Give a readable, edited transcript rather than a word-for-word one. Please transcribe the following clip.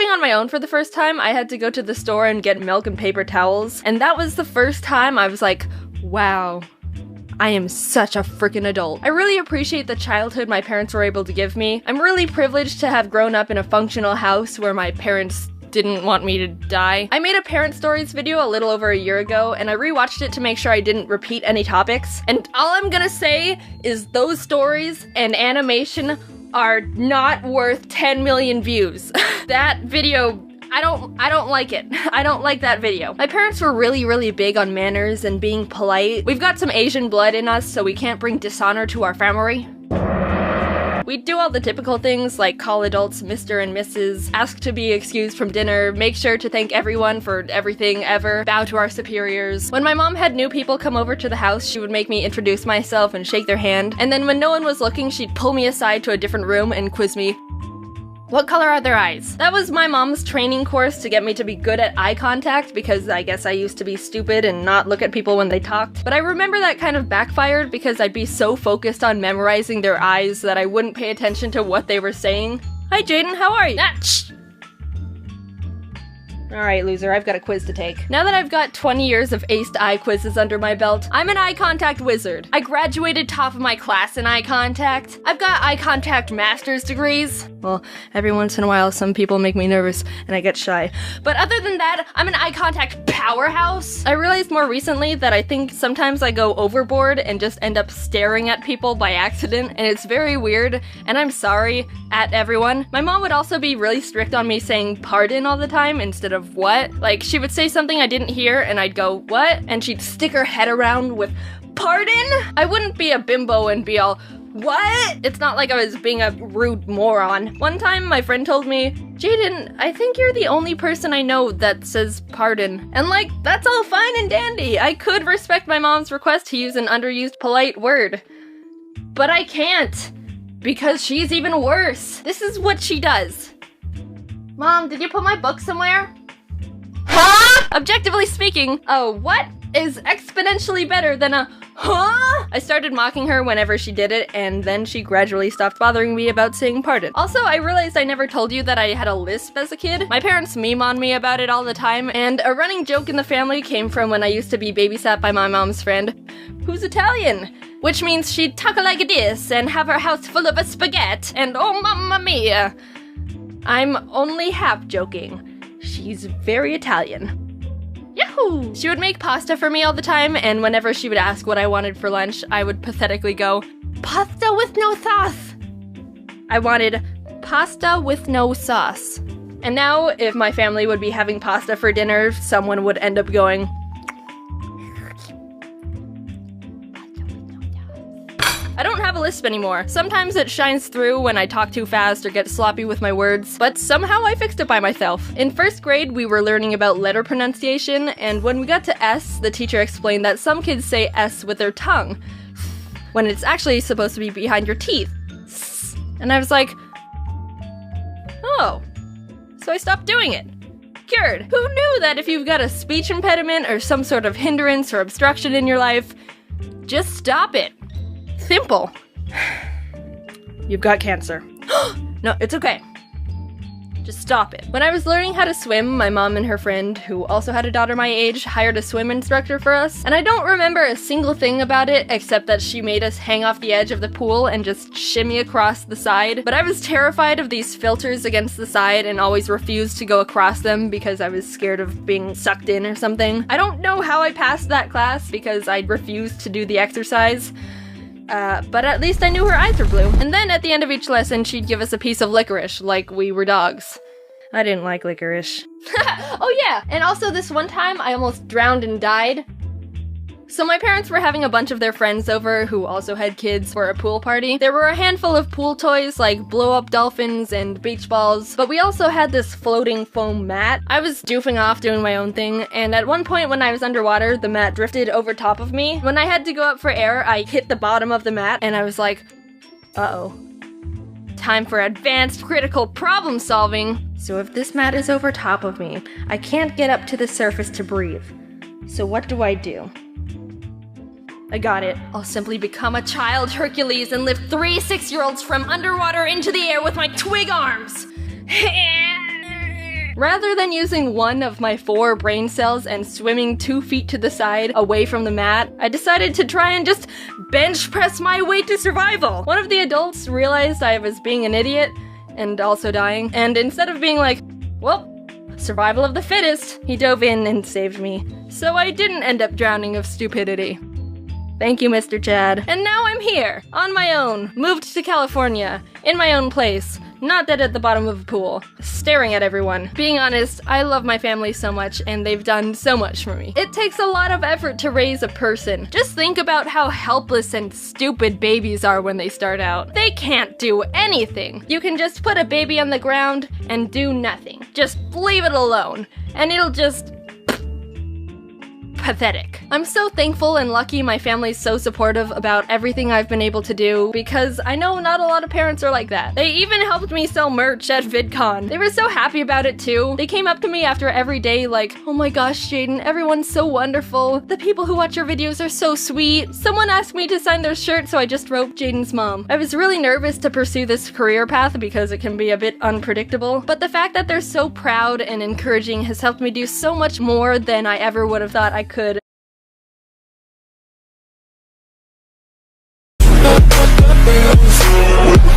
living on my own for the first time, I had to go to the store and get milk and paper towels, and that was the first time I was like, wow, I am such a freaking adult. I really appreciate the childhood my parents were able to give me. I'm really privileged to have grown up in a functional house where my parents didn't want me to die. I made a parent stories video a little over a year ago, and I rewatched it to make sure I didn't repeat any topics. And all I'm gonna say is those stories and animation are not worth 10 million views. That video, I don't like it. I don't like that video. My parents were really big on manners and being polite. We've got some Asian blood in us, so we can't bring dishonor to our family. We do all the typical things like call adults Mr. and Mrs., ask to be excused from dinner, make sure to thank everyone for everything ever, bow to our superiors. When my mom had new people come over to the house, she would make me introduce myself and shake their hand, and then when no one was looking, she'd pull me aside to a different room and quiz me. What color are their eyes? That was my mom's training course to get me to be good at eye contact, because I guess I used to be stupid and not look at people when they talked. But I remember that kind of backfired because I'd be so focused on memorizing their eyes that I wouldn't pay attention to what they were saying. Hi Jaiden, how are you? Alright, loser, I've got a quiz to take. Now that I've got 20 years of aced eye quizzes under my belt, I'm an eye contact wizard. I graduated top of my class in eye contact. I've got eye contact master's degrees. Well, every once in a while, some people make me nervous and I get shy. But other than that, I'm an eye contact powerhouse. I realized more recently that I think sometimes I go overboard and just end up staring at people by accident, and it's very weird, and I'm sorry at everyone. My mom would also be really strict on me saying pardon all the time instead of what? Like, she would say something I didn't hear and I'd go, what? And she'd stick her head around with, pardon? I wouldn't be a bimbo and be all, what? It's not like I was being a rude moron. One time my friend told me, Jaiden, I think you're the only person I know that says pardon. And like, that's all fine and dandy. I could respect my mom's request to use an underused polite word. But I can't. Because she's even worse. This is what she does. Mom, did you put my book somewhere? Huh? Objectively speaking, a what is exponentially better than a huh? I started mocking her whenever she did it, and then she gradually stopped bothering me about saying pardon. Also, I realized I never told you that I had a lisp as a kid. My parents meme on me about it all the time, and a running joke in the family came from when I used to be babysat by my mom's friend, who's Italian, which means she'd talk like this and have her house full of a spaghetti, and oh mamma mia. I'm only half joking. She's very Italian. Yahoo! She would make pasta for me all the time, and whenever she would ask what I wanted for lunch, I would pathetically go, pasta with no sauce! I wanted pasta with no sauce. And now, if my family would be having pasta for dinner, someone would end up going, I don't have a lisp anymore. Sometimes it shines through when I talk too fast or get sloppy with my words, but somehow I fixed it by myself. In first grade, we were learning about letter pronunciation, and when we got to S, the teacher explained that some kids say S with their tongue, when it's actually supposed to be behind your teeth. And I was like, oh. So I stopped doing it. Cured. Who knew that if you've got a speech impediment or some sort of hindrance or obstruction in your life, just stop it. Simple. You've got cancer. No, it's okay. Just stop it. When I was learning how to swim, my mom and her friend, who also had a daughter my age, hired a swim instructor for us, and I don't remember a single thing about it except that she made us hang off the edge of the pool and just shimmy across the side. But I was terrified of these filters against the side and always refused to go across them because I was scared of being sucked in or something. I don't know how I passed that class because I refused to do the exercise. But at least I knew her eyes were blue. And then at the end of each lesson, she'd give us a piece of licorice, like we were dogs. I didn't like licorice. Oh yeah, and also this one time I almost drowned and died. So my parents were having a bunch of their friends over who also had kids for a pool party. There were a handful of pool toys like blow-up dolphins and beach balls, but we also had this floating foam mat. I was doofing off doing my own thing, and at one point when I was underwater, the mat drifted over top of me. When I had to go up for air, I hit the bottom of the mat, and I was like, uh-oh. Time for advanced critical problem solving. So if this mat is over top of me, I can't get up to the surface to breathe. So what do? I got it. I'll simply become a child Hercules and lift 3 6-year-olds from underwater into the air with my twig arms. Rather than using one of my 4 brain cells and swimming 2 feet to the side away from the mat, I decided to try and just bench press my way to survival. One of the adults realized I was being an idiot and also dying, and instead of being like, well, survival of the fittest, he dove in and saved me. So I didn't end up drowning of stupidity. Thank you, Mr. Chad. And now I'm here, on my own, moved to California, in my own place, not dead at the bottom of a pool, staring at everyone. Being honest, I love my family so much, and they've done so much for me. It takes a lot of effort to raise a person. Just think about how helpless and stupid babies are when they start out. They can't do anything. You can just put a baby on the ground and do nothing. Just leave it alone, and it'll just... pathetic. I'm so thankful and lucky my family's so supportive about everything I've been able to do, because I know not a lot of parents are like that. They even helped me sell merch at VidCon. They were so happy about it too. They came up to me after every day like, oh my gosh, Jaiden, everyone's so wonderful. The people who watch your videos are so sweet. Someone asked me to sign their shirt, so I just wrote Jaiden's mom. I was really nervous to pursue this career path because it can be a bit unpredictable, but the fact that they're so proud and encouraging has helped me do so much more than I ever would have thought I could. We'll be right back.